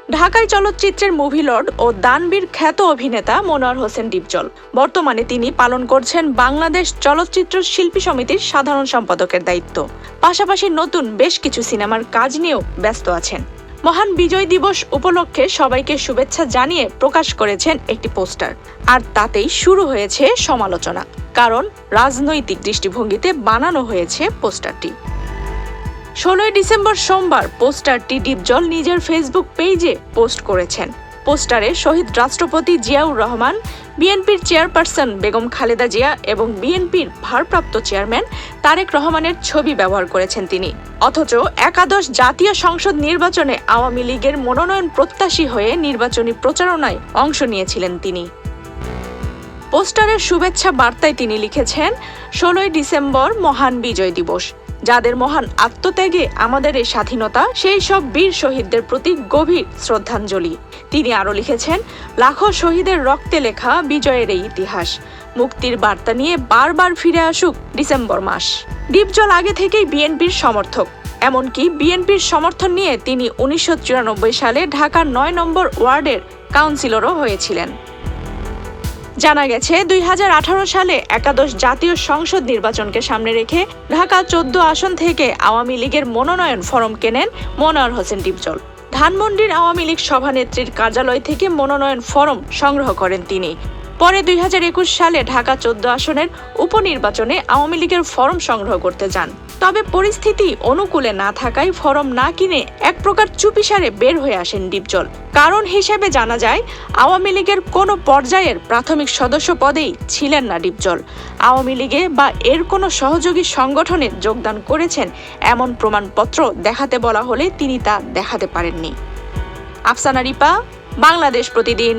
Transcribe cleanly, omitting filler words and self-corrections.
ঢাকাই চলচ্চিত্রের movie Lord ও দানবীর খ্যাত অভিনেতা মনোয়ার হোসেন ডিপজল। বর্তমানে তিনি পালন করছেন বাংলাদেশ চলচ্চিত্র শিল্পী সমিতির সাধারণ সম্পাদকের দায়িত্ব। পাশাপাশি নতুন বেশ কিছু সিনেমার কাজ নিয়েও ব্যস্ত আছেন। মহান বিজয় দিবস উপলক্ষে সবাইকে শুভেচ্ছা জানিয়ে প্রকাশ করেছেন একটি পোস্টার, আর তাতেই শুরু হয়েছে সমালোচনা। কারণ রাজনৈতিক দৃষ্টিভঙ্গিতে বানানো হয়েছে পোস্টারটি। 16 ডিসেম্বর সোমবার পোস্টারটি ডিপজল নিজের ফেসবুক পেজে পোস্ট করেছেন। পোস্টারে শহীদ রাষ্ট্রপতি জিয়াউর রহমান, বিএনপির চেয়ারপারসন বেগম খালেদা জিয়া এবং বিএনপির ভারপ্রাপ্ত চেয়ারম্যান তারেক রহমানের ছবি ব্যবহার করেছেন তিনি। অথচ একাদশ জাতীয় সংসদ নির্বাচনে আওয়ামী লীগের মনোনয়ন প্রত্যাশী হয়ে নির্বাচনী প্রচারণায় অংশ নিয়েছিলেন তিনি। পোস্টারের শুভেচ্ছা বার্তায় তিনি লিখেছেন, 16 ডিসেম্বর মহান বিজয় দিবস। যাদের মহান আত্মত্যাগে আমাদের এই স্বাধীনতা, সেই সব বীর শহীদদের প্রতি গভীর শ্রদ্ধাঞ্জলি। তিনি আরও লিখেছেন, লাখো শহীদের রক্তে লেখা বিজয়ের এই ইতিহাস। মুক্তির বার্তা নিয়ে বারবার ফিরে আসুক ডিসেম্বর মাস। ডিপজল আগে থেকেই বিএনপির সমর্থক। এমনকি বিএনপির সমর্থন নিয়ে তিনি 1994 সালে ঢাকার 9 নম্বর ওয়ার্ডের কাউন্সিলরও হয়েছিলেন। জানা গেছে 2018 সালে একাদশ জাতীয় সংসদ নির্বাচনকে সামনে রেখে ঢাকা 14 আসন থেকে আওয়ামী লীগের মনোনয়ন ফরম কেনেন মনোয়ার হোসেন ডিপজল। ধানমন্ডির আওয়ামী লীগ সভানেত্রীর কার্যালয় থেকে মনোনয়ন ফরম সংগ্রহ করেন তিনি। পরে 2021 সালে ঢাকা 14 আসনের উপনির্বাচনে আওয়ামী লীগের ফরম সংগ্রহ করতে যান। তবে পরিস্থিতি অনুকূলে না থাকায় ফরম না কিনে এক প্রকার চুপিসারে বের হয়ে আসেন ডিপজল। কারণ হিসেবে জানা যায়, আওয়ামী লীগের কোনো পর্যায়ের প্রাথমিক সদস্য পদেই ছিলেন না ডিপজল। আওয়ামী লীগে বা এর কোনো সহযোগী সংগঠনে যোগদান করেছেন এমন প্রমাণপত্র দেখাতে বলা হলে তিনি তা দেখাতে পারেননি। আফসানা রিপা, বাংলাদেশ প্রতিদিন।